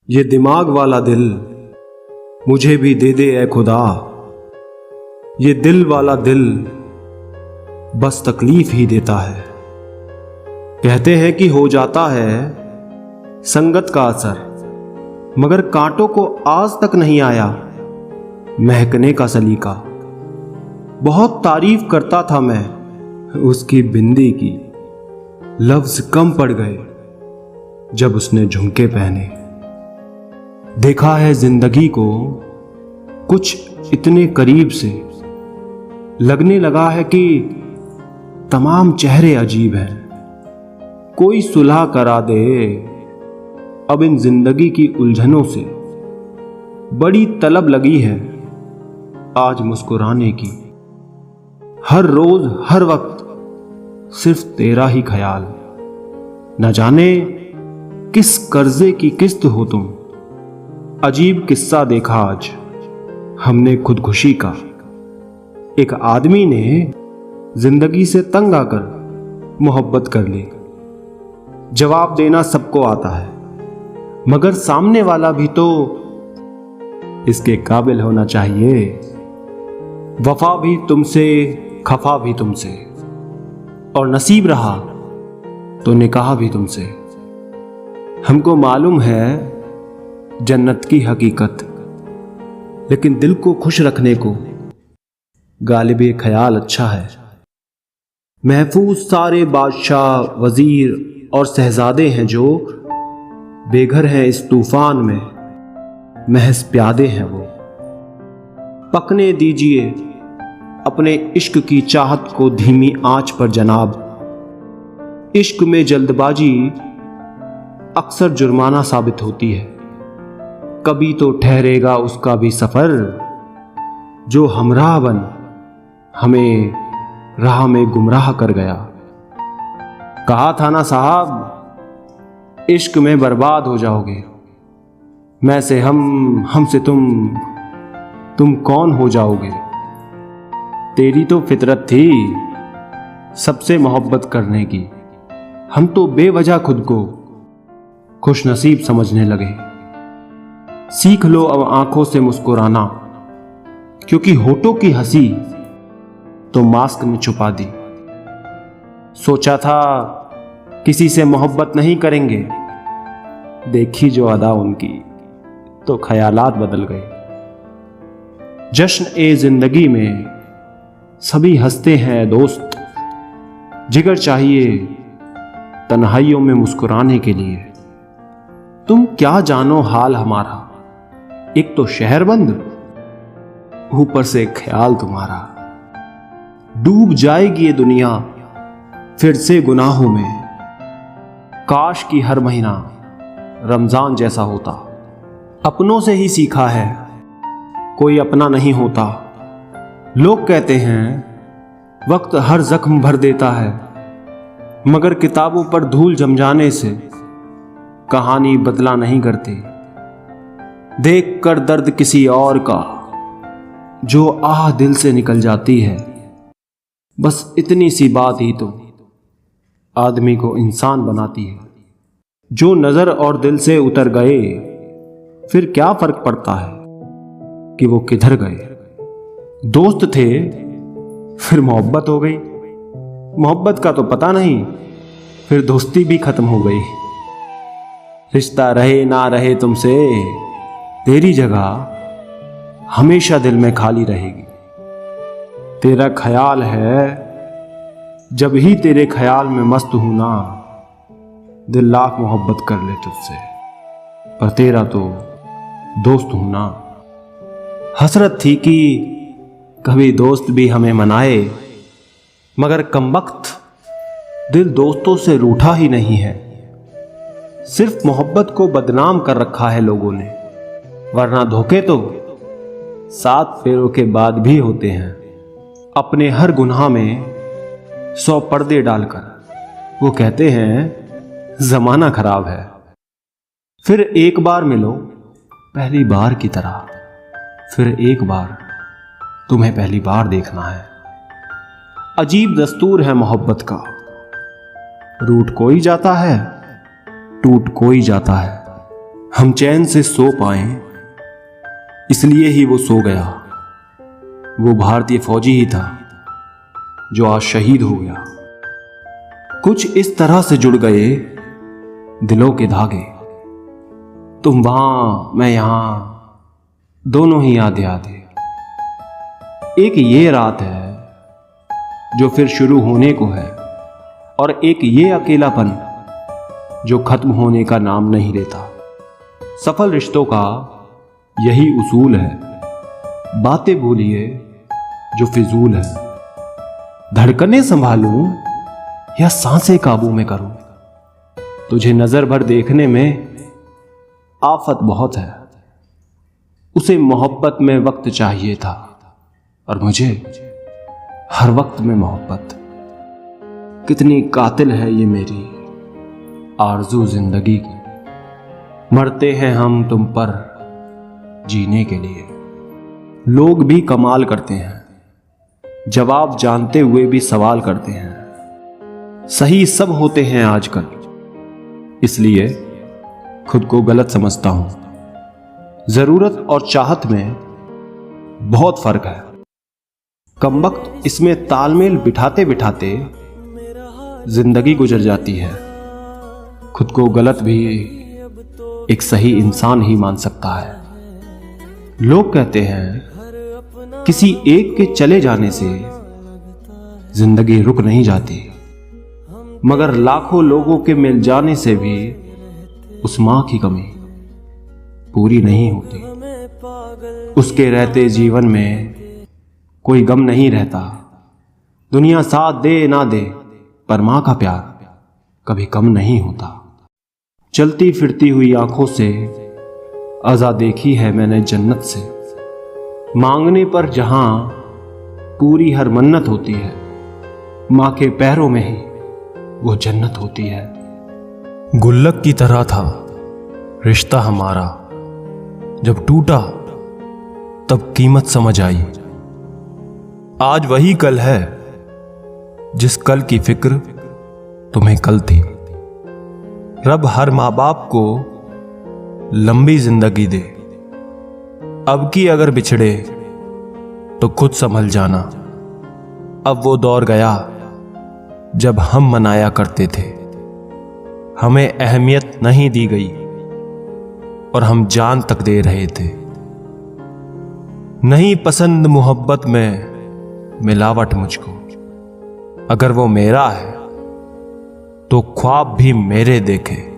ये दिमाग वाला दिल मुझे भी दे दे ऐ खुदा। ये दिल वाला दिल बस तकलीफ ही देता है। कहते हैं कि हो जाता है संगत का असर, मगर कांटों को आज तक नहीं आया महकने का सलीका। बहुत तारीफ करता था मैं उसकी बिंदी की, लफ्ज कम पड़ गए जब उसने झुमके पहने। देखा है जिंदगी को कुछ इतने करीब से, लगने लगा है कि तमाम चेहरे अजीब हैं। कोई सुलह करा दे अब इन जिंदगी की उलझनों से। बड़ी तलब लगी है आज मुस्कुराने की, हर रोज हर वक्त सिर्फ तेरा ही ख्याल। न जाने किस कर्जे की किस्त हो तुम। अजीब किस्सा देखा आज हमने खुदकुशी का। एक आदमी ने जिंदगी से तंग आकर मोहब्बत कर ली। जवाब देना सबको आता है, मगर सामने वाला भी तो इसके काबिल होना चाहिए। वफा भी तुमसे, खफा भी तुमसे, और नसीब रहा तो निकाह भी तुमसे। हमको मालूम है जन्नत की हकीकत, लेकिन दिल को खुश रखने को गालिबे ख्याल अच्छा है। महफूज सारे बादशाह, वजीर और शहजादे हैं जो बेघर हैं इस तूफान में, महज प्यादे हैं वो। पकने दीजिए अपने इश्क की चाहत को धीमी आंच पर जनाब। इश्क में जल्दबाजी अक्सर जुर्माना साबित होती है। कभी तो ठहरेगा उसका भी सफर जो हमराह बन हमें राह में गुमराह कर गया। कहा था ना साहब इश्क में बर्बाद हो जाओगे। मैं से हम से तुम कौन हो जाओगे। तेरी तो फितरत थी सबसे मोहब्बत करने की। हम तो बेवजह खुद को खुश नसीब समझने लगे। सीख लो अब आंखों से मुस्कुराना, क्योंकि होठों की हंसी तो मास्क में छुपा दी। सोचा था किसी से मोहब्बत नहीं करेंगे, देखी जो अदा उनकी तो ख्यालात बदल गए। जश्न ए जिंदगी में सभी हंसते हैं दोस्त, जिगर चाहिए तन्हाइयों में मुस्कुराने के लिए। तुम क्या जानो हाल हमारा, एक तो शहर बंद, ऊपर से ख्याल तुम्हारा। डूब जाएगी ये दुनिया फिर से गुनाहों में। काश की हर महीना रमजान जैसा होता। अपनों से ही सीखा है कोई अपना नहीं होता। लोग कहते हैं वक्त हर जख्म भर देता है, मगर किताबों पर धूल जम जाने से कहानी बदला नहीं करती। देख कर दर्द किसी और का जो आह दिल से निकल जाती है। बस इतनी सी बात ही तो आदमी को इंसान बनाती है। जो नजर और दिल से उतर गए फिर क्या फर्क पड़ता है कि वो किधर गए। दोस्त थे फिर मोहब्बत हो गई, मोहब्बत का तो पता नहीं फिर दोस्ती भी खत्म हो गई। रिश्ता रहे ना रहे तुमसे, तेरी जगह हमेशा दिल में खाली रहेगी। तेरा ख्याल है जब ही तेरे ख्याल में मस्त हूं ना, दिल लाख मोहब्बत कर ले तुझसे, पर तेरा तो दोस्त हूं ना। हसरत थी कि कभी दोस्त भी हमें मनाए, मगर कमबख्त दिल दोस्तों से रूठा ही नहीं है। सिर्फ मोहब्बत को बदनाम कर रखा है लोगों ने, वरना धोखे तो 7 फेरों के बाद भी होते हैं। अपने हर गुनाह में 100 पर्दे डालकर वो कहते हैं जमाना खराब है। फिर एक बार मिलो पहली बार की तरह, फिर एक बार तुम्हें पहली बार देखना है। अजीब दस्तूर है मोहब्बत का, रूठ कोई जाता है टूट कोई जाता है। हम चैन से सो पाए इसलिए ही वो सो गया। वो भारतीय फौजी ही था जो आज शहीद हो गया। कुछ इस तरह से जुड़ गए दिलों के धागे, तुम वहां मैं यहां, दोनों ही आधे आधे। एक ये रात है जो फिर शुरू होने को है, और एक ये अकेलापन जो खत्म होने का नाम नहीं लेता। सफल रिश्तों का यही उसूल है, बातें भूलिए जो फिजूल है। धड़कने संभालूं या सांसें काबू में करूं, तुझे नजर भर देखने में आफत बहुत है। उसे मोहब्बत में वक्त चाहिए था और मुझे हर वक्त में मोहब्बत। कितनी कातिल है ये मेरी आरज़ू जिंदगी की। मरते हैं हम तुम पर जीने के लिए। लोग भी कमाल करते हैं, जवाब जानते हुए भी सवाल करते हैं। सही सब होते हैं आजकल, इसलिए खुद को गलत समझता हूं। जरूरत और चाहत में बहुत फर्क है। कमबख्त इसमें तालमेल बिठाते बिठाते जिंदगी गुजर जाती है। खुद को गलत भी एक सही इंसान ही मान सकता है। लोग कहते हैं किसी एक के चले जाने से जिंदगी रुक नहीं जाती, मगर लाखों लोगों के मिल जाने से भी उस मां की कमी पूरी नहीं होती। उसके रहते जीवन में कोई गम नहीं रहता। दुनिया साथ दे ना दे, पर मां का प्यार कभी कम नहीं होता। चलती फिरती हुई आंखों से अज़ा देखी है मैंने जन्नत से। मांगने पर जहां पूरी हर मन्नत होती है, मां के पैरों में ही वो जन्नत होती है। गुल्लक की तरह था रिश्ता हमारा, जब टूटा तब कीमत समझ आई। आज वही कल है जिस कल की फिक्र तुम्हें कल थी। रब हर माँ बाप को लंबी जिंदगी दे। अब की अगर बिछड़े तो खुद संभल जाना। अब वो दौर गया जब हम मनाया करते थे। हमें अहमियत नहीं दी गई और हम जान तक दे रहे थे। नहीं पसंद मोहब्बत में मिलावट मुझको। अगर वो मेरा है तो ख्वाब भी मेरे देखे।